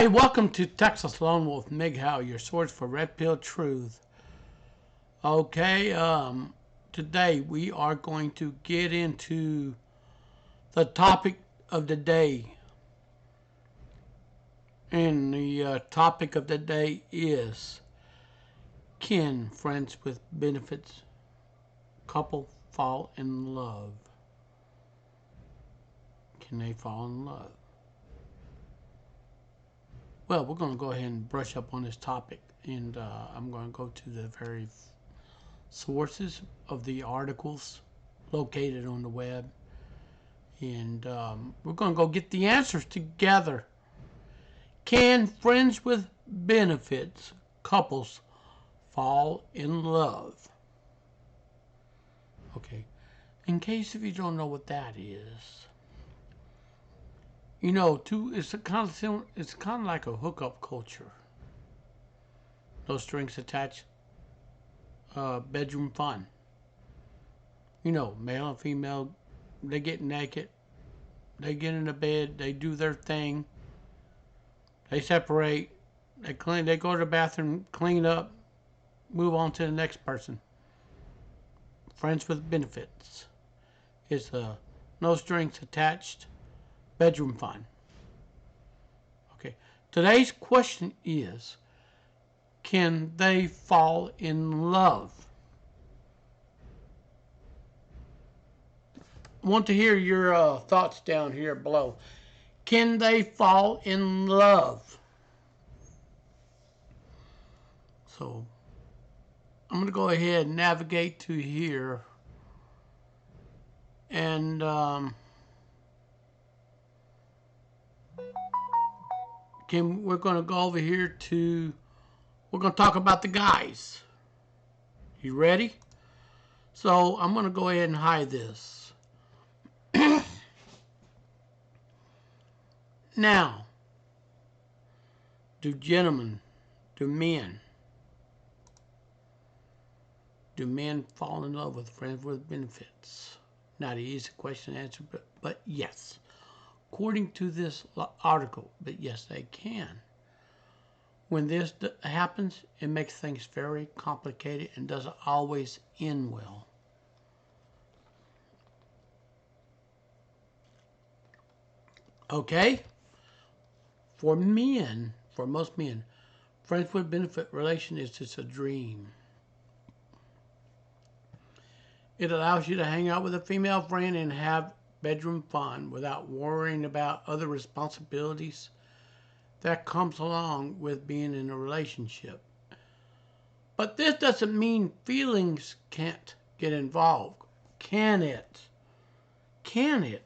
Hi, welcome to Texas Lone Wolf MGTOW, your source for Red Pill Truth. Okay, today we are going to get into the topic of the day. And the topic of the day is, can friends with benefits couple fall in love? Can they fall in love? Well, we're going to go ahead and brush up on this topic, and I'm going to go to the very sources of the articles located on the web, and we're going to go get the answers together. Can friends with benefits couples fall in love? Okay, in case if you don't know what that is, you know, it's kind of similar. It's kind of like a hookup culture. No strings attached. Bedroom fun. You know, male and female, they get naked. They get in the bed. They do their thing. They separate. They clean. They go to the bathroom, clean up, move on to the next person. Friends with benefits. It's no strings attached. Bedroom fun. Okay. Today's question is, can they fall in love? I want to hear your thoughts down here below. Can they fall in love? So I'm going to go ahead and navigate to here, and we're going to go over here to, we're going to talk about the guys. You ready? So I'm going to go ahead and hide this. Now, do men fall in love with friends with benefits? Not an easy question to answer, but yes. According to this article, but yes, they can. When this happens, it makes things very complicated and doesn't always end well. Okay? For men, for most men, friends with benefit relation is just a dream. It allows you to hang out with a female friend and have bedroom fun without worrying about other responsibilities that comes along with being in a relationship. But this doesn't mean feelings can't get involved. Can it? Can it?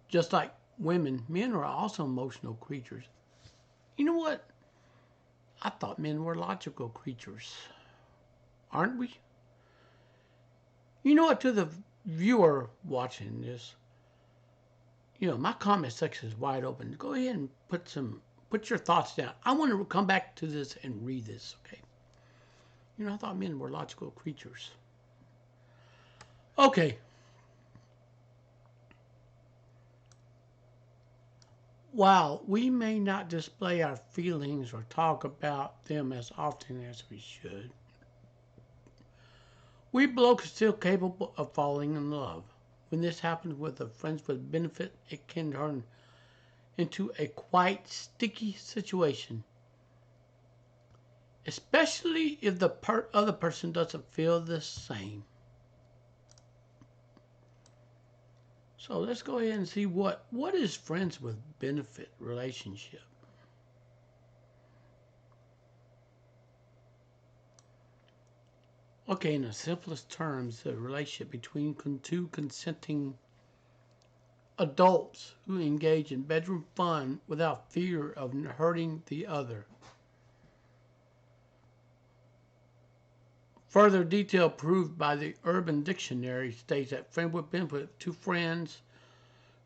Just like women, men are also emotional creatures. You know what? I thought men were logical creatures. Aren't we? You know what, to the viewer watching this, you know, my comment section is wide open. Go ahead and put your thoughts down. I want to come back to this and read this, okay? You know, I thought men were logical creatures. Okay. While we may not display our feelings or talk about them as often as we should, we blokes are still capable of falling in love. When this happens with a friends with benefit, it can turn into a quite sticky situation, especially if the other person doesn't feel the same. So let's go ahead and see what is friends with benefit relationship. Okay, in the simplest terms, the relationship between two consenting adults who engage in bedroom fun without fear of hurting the other. Further detail proved by the Urban Dictionary states that friend with benefit, two friends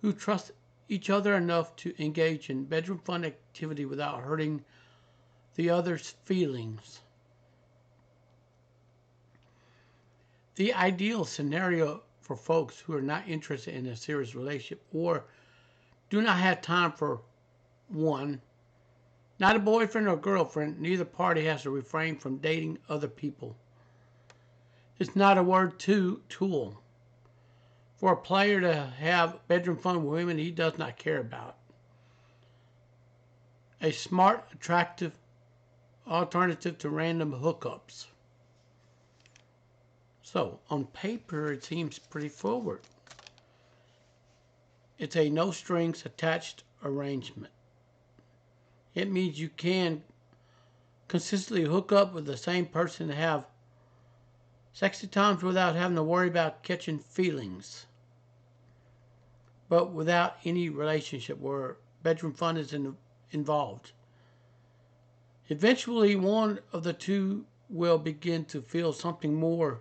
who trust each other enough to engage in bedroom fun activity without hurting the other's feelings. The ideal scenario for folks who are not interested in a serious relationship or do not have time for one. Not a boyfriend or girlfriend. Neither party has to refrain from dating other people. It's not a word tool for a player to have bedroom fun with women he does not care about. A smart, attractive alternative to random hookups. So, on paper, it seems pretty forward. It's a no strings attached arrangement. It means you can consistently hook up with the same person and have sexy times without having to worry about catching feelings. But without any relationship where bedroom fun is involved. Eventually, one of the two will begin to feel something more.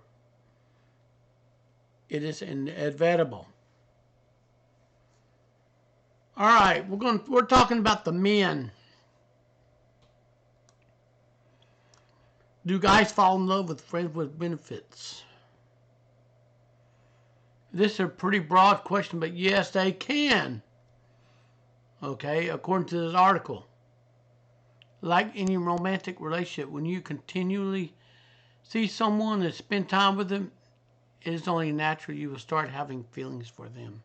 It is inevitable. All right, we're talking about the men. Do guys fall in love with friends with benefits? This is a pretty broad question, but yes, they can. Okay, according to this article. Like any romantic relationship, when you continually see someone and spend time with them, it is only natural you will start having feelings for them.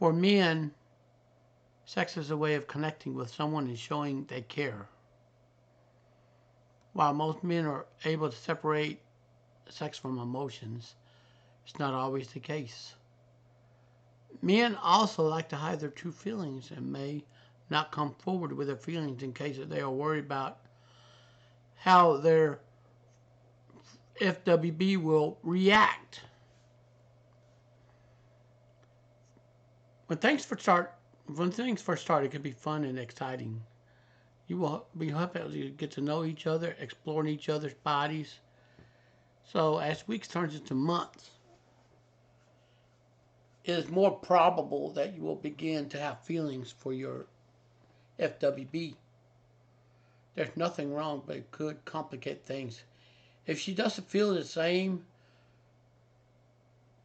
For men, sex is a way of connecting with someone and showing they care. While most men are able to separate sex from emotions, it's not always the case. Men also like to hide their true feelings and may not come forward with their feelings in case they are worried about how their FWB will react. When things first start, it can be fun and exciting. You will be happy to get to know each other, exploring each other's bodies. So as weeks turns into months, it is more probable that you will begin to have feelings for your FWB. There's nothing wrong, but it could complicate things. If she doesn't feel the same,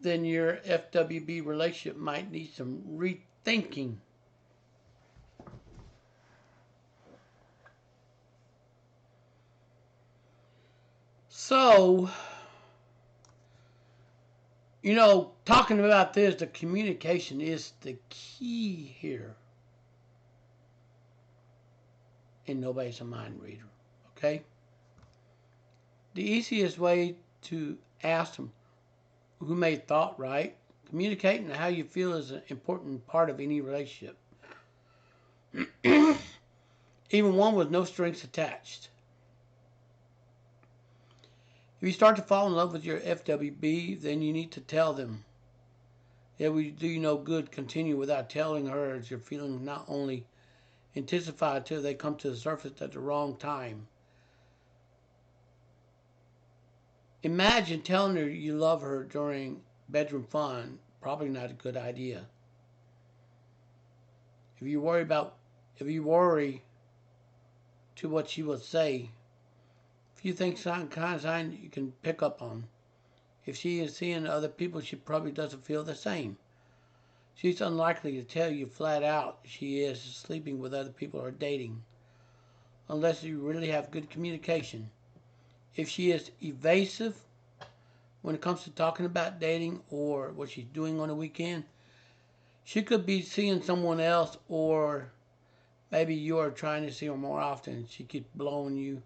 then your FWB relationship might need some rethinking. So, talking about this, the communication is the key here. And nobody's a mind reader, okay? The easiest way to ask them who made thought right. Communicating how you feel is an important part of any relationship. Even one with no strings attached. If you start to fall in love with your FWB, then you need to tell them. It will do you no good continue without telling her, as your feelings not only intensify until they come to the surface at the wrong time. Imagine telling her you love her during bedroom fun. Probably not a good idea. If you worry to what she will say, a few things kind of sign you can pick up on. If she is seeing other people, she probably doesn't feel the same. She's unlikely to tell you flat out she is sleeping with other people or dating, unless you really have good communication. If she is evasive when it comes to talking about dating or what she's doing on the weekend, she could be seeing someone else, or maybe you are trying to see her more often. She keeps blowing you.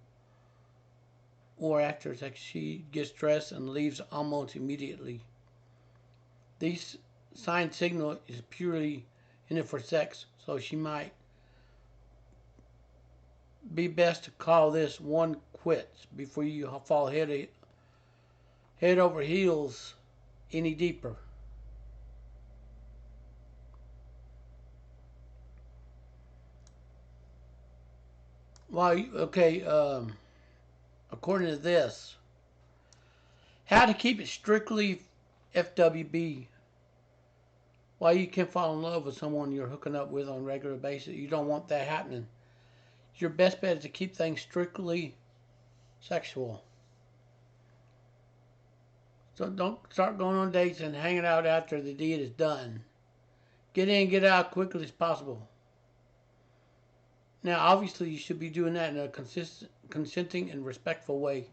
Or after sex, she gets stressed and leaves almost immediately. These signs signal is purely in it for sex, so she might be best to call this one quits before you fall head over heels any deeper. Well, okay, according to this, how to keep it strictly FWB. Why you can't fall in love with someone you're hooking up with on a regular basis. You don't want that happening. Your best bet is to keep things strictly sexual. So don't start going on dates and hanging out after the deed is done. Get in, get out quickly as possible. Now, obviously, you should be doing that in a consenting and respectful way.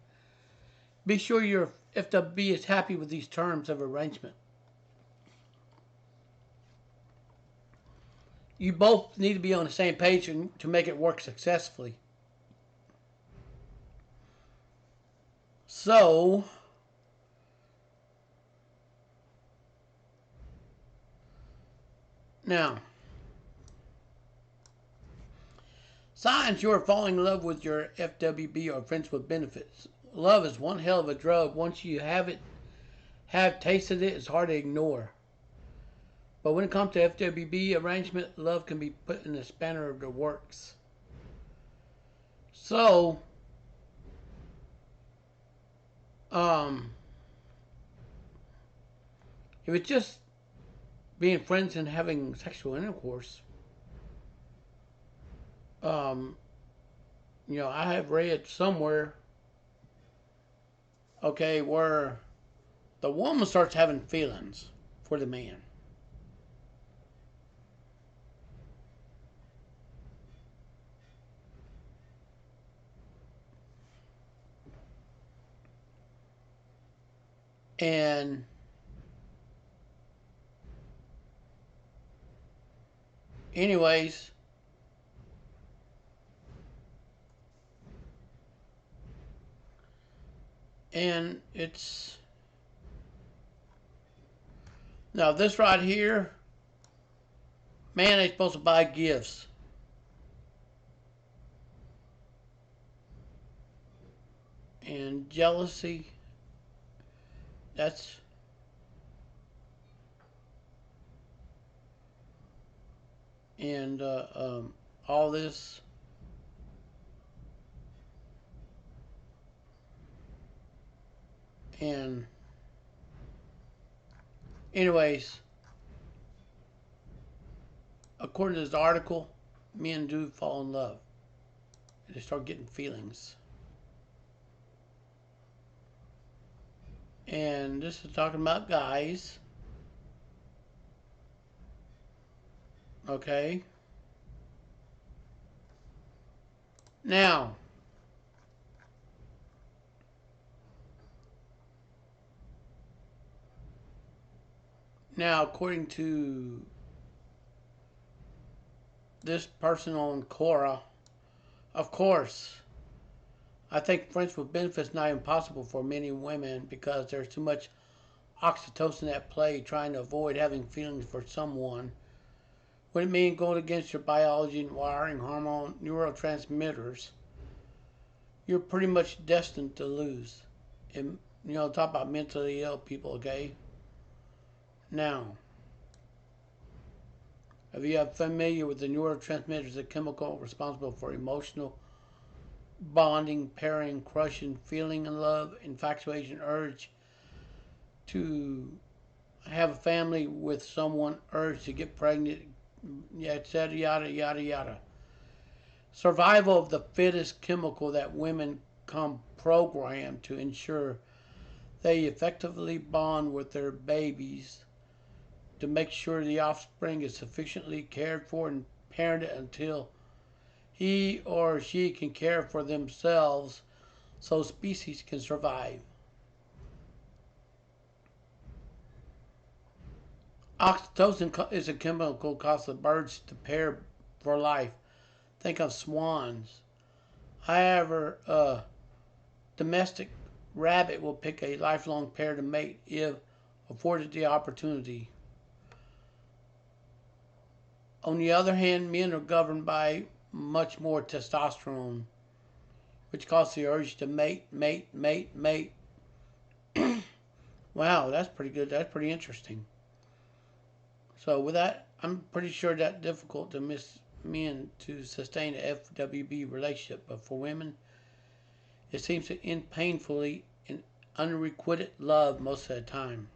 Be sure your FWB is happy with these terms of arrangement. You both need to be on the same page to make it work successfully. So, now, signs you're falling in love with your FWB or friends with benefits. Love is one hell of a drug. Once you have tasted it, it's hard to ignore. But when it comes to FWB arrangement, love can be put in the spanner of the works. So, if it's just being friends and having sexual intercourse, I have read somewhere, okay, where the woman starts having feelings for the man. And anyways, and it's now this right here, man ain't supposed to buy gifts. And jealousy, that's and all this. And anyways, according to this article, men do fall in love. They start getting feelings. And this is talking about guys. Okay. Now, according to this person on Quora, of course, I think friends with benefits not impossible for many women because there's too much oxytocin at play trying to avoid having feelings for someone. What it means going against your biology and wiring hormone neurotransmitters, you're pretty much destined to lose. And, talk about mentally ill people, okay? Now, if you are familiar with the neurotransmitters, the chemical responsible for emotional bonding, pairing, crushing, feeling in love, infatuation, urge to have a family with someone, urge to get pregnant, etc., yada, yada, yada. Survival of the fittest chemical that women come programmed to ensure they effectively bond with their babies to make sure the offspring is sufficiently cared for and parented until he or she can care for themselves so species can survive. Oxytocin is a chemical causes birds to pair for life. Think of swans. However, a domestic rabbit will pick a lifelong pair to mate if afforded the opportunity. On the other hand, men are governed by much more testosterone, which causes the urge to mate. Wow, that's pretty good. That's pretty interesting. So with that, I'm pretty sure that's difficult to men to sustain a FWB relationship, but for women, it seems to end painfully in unrequited love most of the time.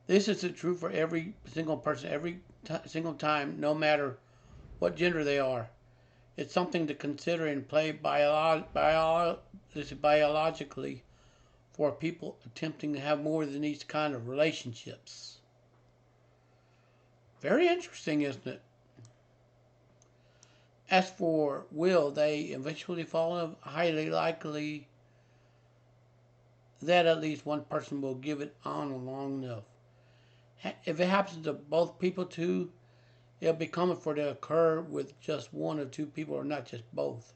This is true for every single person, every single time, no matter what gender they are. It's something to consider and play biologically for people attempting to have more than these kind of relationships. Very interesting, isn't it? As for will they eventually fall in love, highly likely that at least one person will give it on long enough. If it happens to both people too, it'll be common for it to occur with just one or two people, or not just both.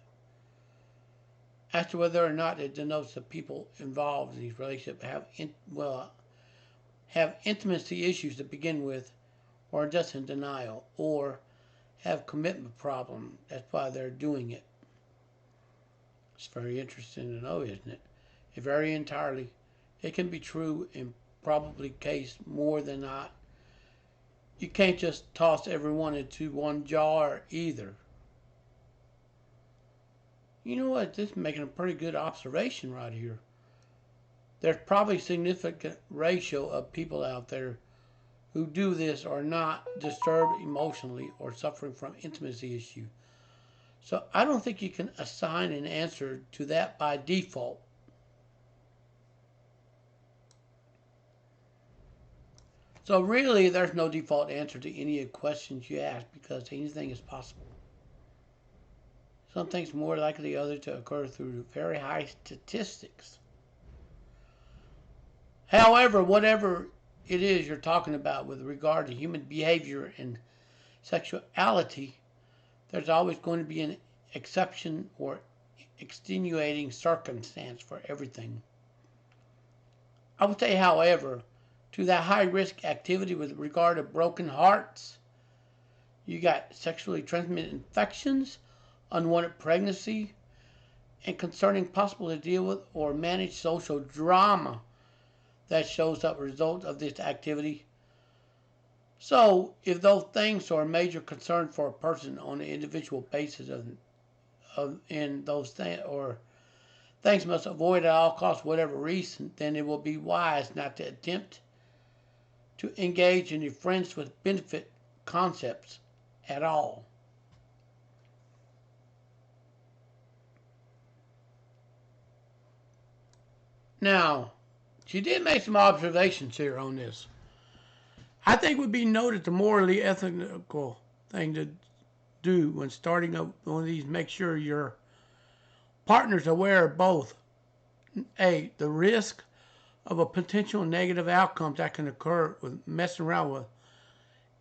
As to whether or not it denotes the people involved in these relationships have intimacy issues to begin with, or just in denial, or have commitment problem. That's why they're doing it. It's very interesting to know, isn't it? It varies entirely. It can be true in probably case more than not. You can't just toss everyone into one jar either. You know what? This is making a pretty good observation right here. There's probably a significant ratio of people out there who do this are not disturbed emotionally or suffering from intimacy issue. So I don't think you can assign an answer to that by default. So really, there's no default answer to any of the questions you ask, because anything is possible. Some things more likely than others to occur through very high statistics. However, whatever it is you're talking about with regard to human behavior and sexuality, there's always going to be an exception or extenuating circumstance for everything. I would say, however, to that high-risk activity with regard to broken hearts, you got sexually transmitted infections, unwanted pregnancy, and concerning possible to deal with or manage social drama that shows up as a result of this activity. So, if those things are a major concern for a person on an individual basis in those things, or things must avoid at all costs, whatever reason, then it will be wise not to attempt to engage in the friends with benefit concepts at all. Now, she did make some observations here on this. I think would be noted the morally ethical thing to do when starting up one of these. Make sure your partner's aware of both A, the risk of a potential negative outcome that can occur with messing around with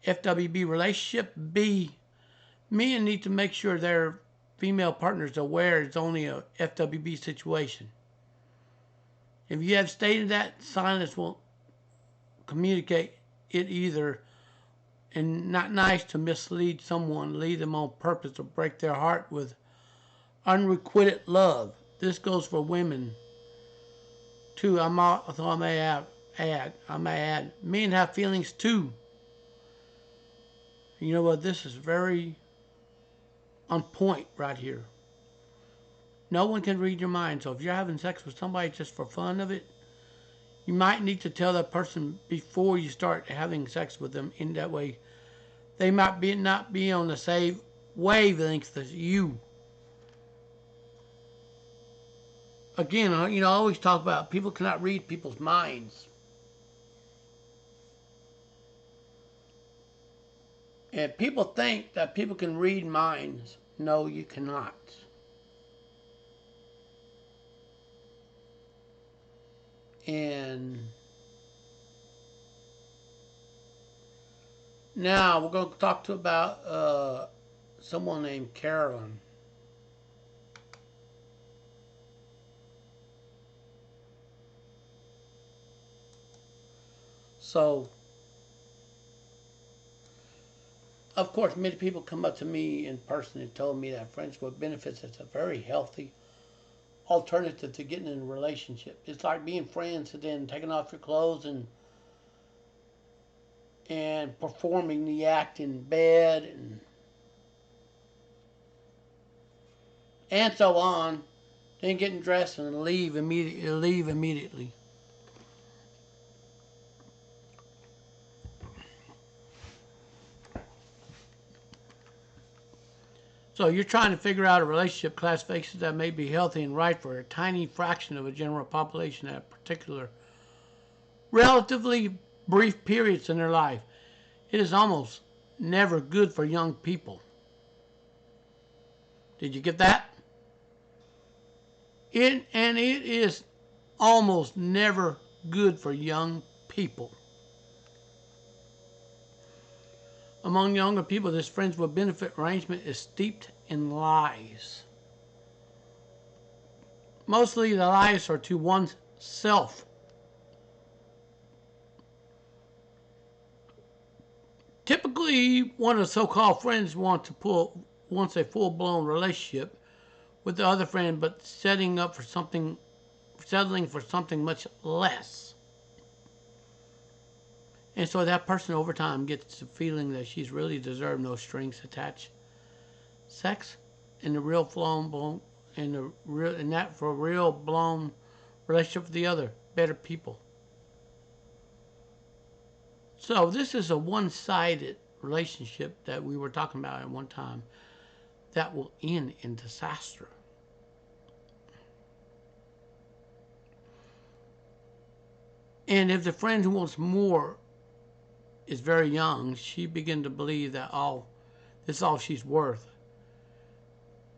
FWB relationship. B, men need to make sure their female partner's aware it's only a FWB situation. If you have stated that, silence will communicate it either, and not nice to mislead someone, lead them on purpose, or break their heart with unrequited love. This goes for women too. I may add, men have feelings too. You know what? This is very on point right here. No one can read your mind. So if you're having sex with somebody just for fun of it, you might need to tell that person before you start having sex with them. In that way, they might not be on the same wavelength as you. Again, I always talk about people cannot read people's minds. And people think that people can read minds. No, you cannot. And now we're going to talk about someone named Carolyn. So, of course, many people come up to me in person and told me that friendship with benefits is a very healthy alternative to getting in a relationship. It's like being friends and then taking off your clothes and performing the act in bed and so on, then getting dressed and leave immediately. So you're trying to figure out a relationship classification that may be healthy and right for a tiny fraction of a general population at particular relatively brief periods in their life. It is almost never good for young people. Did you get that? It is almost never good for young people. Among younger people, this friends with benefit arrangement is steeped in lies. Mostly the lies are to oneself. Typically, one of the so-called friends wants a full-blown relationship with the other friend, but settling for something much less. And so that person over time gets the feeling that she's really deserved no strings attached. Sex and the real blown relationship with the other better people. So this is a one-sided relationship that we were talking about at one time that will end in disaster. And if the friend who wants more is very young, she begins to believe that this is all she's worth.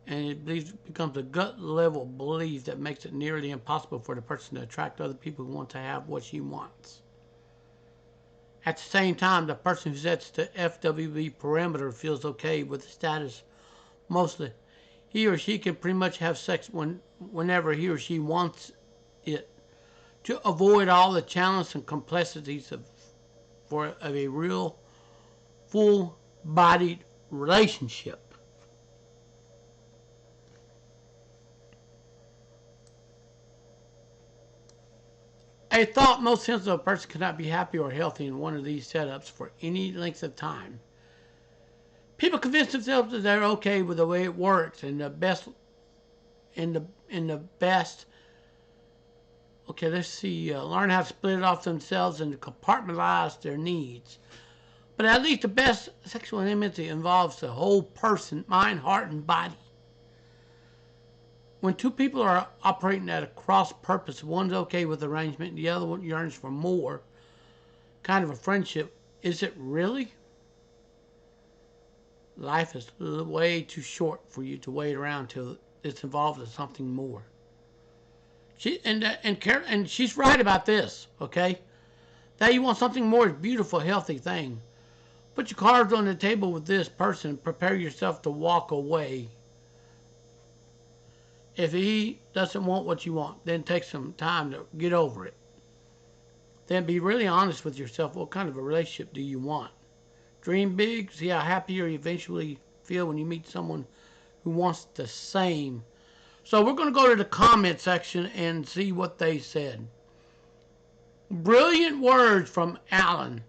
And it becomes a gut level belief that makes it nearly impossible for the person to attract other people who want to have what she wants. At the same time, the person who sets the FWB parameter feels okay with the status. Mostly, he or she can pretty much have sex whenever he or she wants it, to avoid all the challenges and complexities of a real full-bodied relationship. A thought most sensitive person cannot be happy or healthy in one of these setups for any length of time. People convince themselves that they're okay with the way it works and the best. Okay, let's see. Learn how to split it off themselves and compartmentalize their needs. But at least the best sexual intimacy involves the whole person, mind, heart, and body. When two people are operating at a cross purpose, one's okay with arrangement and the other one yearns for more, kind of a friendship, is it really? Life is way too short for you to wait around till it's involved in something more. And she's right about this, okay? That you want something more is a beautiful, healthy thing. Put your cards on the table with this person and prepare yourself to walk away. If he doesn't want what you want, then take some time to get over it. Then be really honest with yourself. What kind of a relationship do you want? Dream big. See how happy you eventually feel when you meet someone who wants the same. So we're going to go to the comment section and see what they said. Brilliant words from Alan.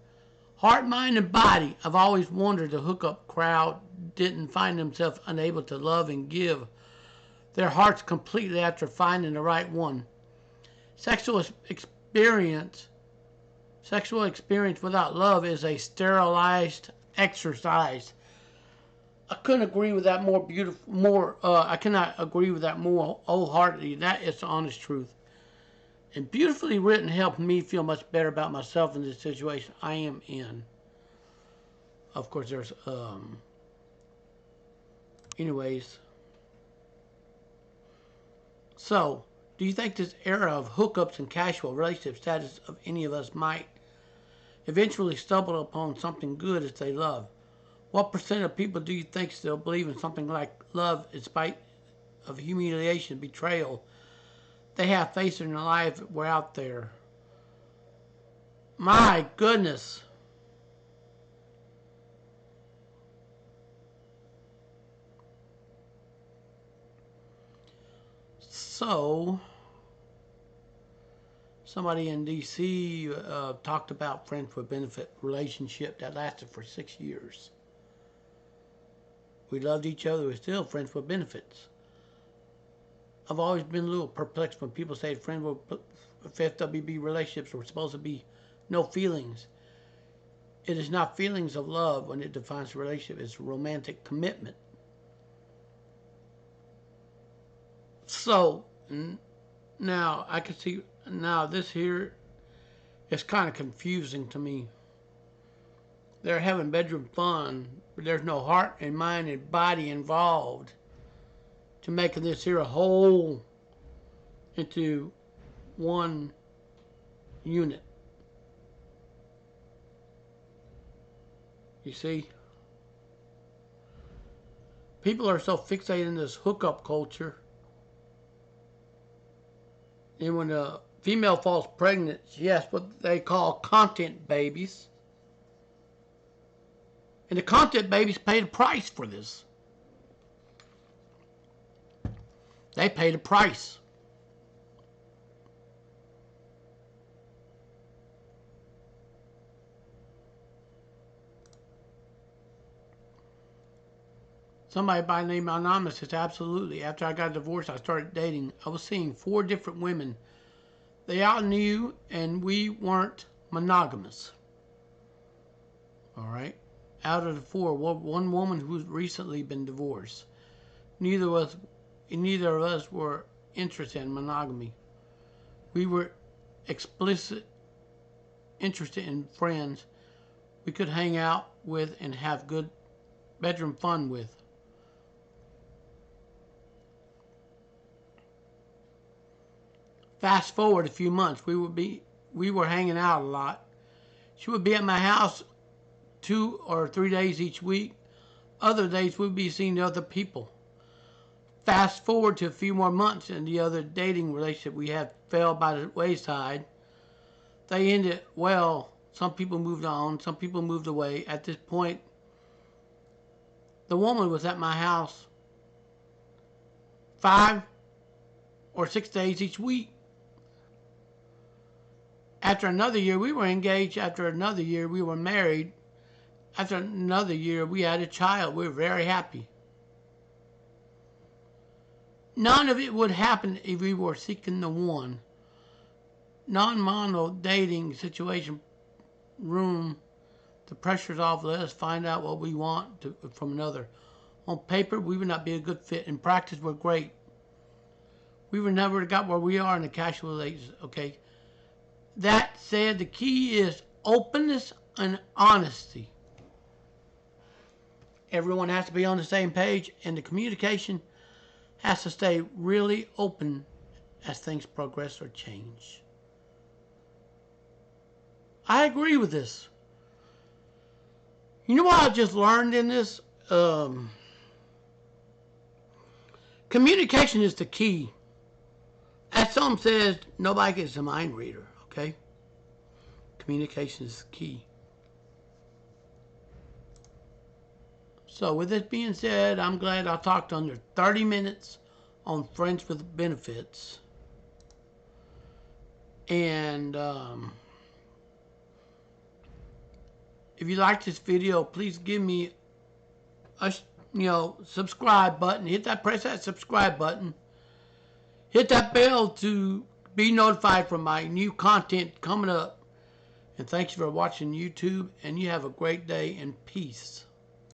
Heart, mind, and body. I've always wondered the hookup crowd didn't find themselves unable to love and give their hearts completely after finding the right one. Sexual experience without love is a sterilized exercise. I couldn't agree with that I cannot agree with that more wholeheartedly. That is the honest truth. And beautifully written helped me feel much better about myself in this situation I am in. Of course, there's anyways. So, do you think this era of hookups and casual relationship status of any of us might eventually stumble upon something good as they love? What percent of people do you think still believe in something like love in spite of humiliation, betrayal they have faced in their life if we're out there? My goodness. So, somebody in D.C. Talked about friends with benefit relationship that lasted for 6 years. We loved each other. We're still friends with benefits. I've always been a little perplexed when people say friends with FWB relationships were supposed to be no feelings. It is not feelings of love when it defines a relationship. It's romantic commitment. So now I can see, now this here is kind of confusing to me. They're having bedroom fun, but there's no heart and mind and body involved to making this here a whole into one unit. You see? People are so fixated in this hookup culture. And when a female falls pregnant, she has what they call content babies. And the content babies paid a price for this. They paid a price. Somebody by the name Anonymous says, absolutely. After I got divorced, I started dating. I was seeing 4 different women. They all knew, and we weren't monogamous. All right? Out of the 4, one woman who's recently been divorced. Neither of us were interested in monogamy. We were explicit interested in friends we could hang out with and have good bedroom fun with. Fast forward a few months, we were hanging out a lot. She would be at my house 2 or 3 days each week. Other days we'd be seeing other people. Fast forward to a few more months and the other dating relationship we had fell by the wayside. They ended well. Some people moved on, some people moved away. At this point, the woman was at my house 5 or 6 days each week. After another year, we were engaged. After another year, we were married. After another year, we had a child. We were very happy. None of it would happen if we were seeking the one. Non-mono dating situation room. The pressure's off. Let us find out what we want from another. On paper, we would not be a good fit. In practice, we're great. We would never have got where we are in the casual relationship. Okay. That said, the key is openness and honesty. Everyone has to be on the same page, and the communication has to stay really open as things progress or change. I agree with this. You know what I just learned in this? Communication is the key. As some says, nobody is a mind reader. Okay? Communication is key. So with this being said, I'm glad I talked under 30 minutes on Friends with Benefits. And if you like this video, please give me a subscribe button. Press that subscribe button. Hit that bell to be notified from my new content coming up. And thanks for watching YouTube, and you have a great day and peace.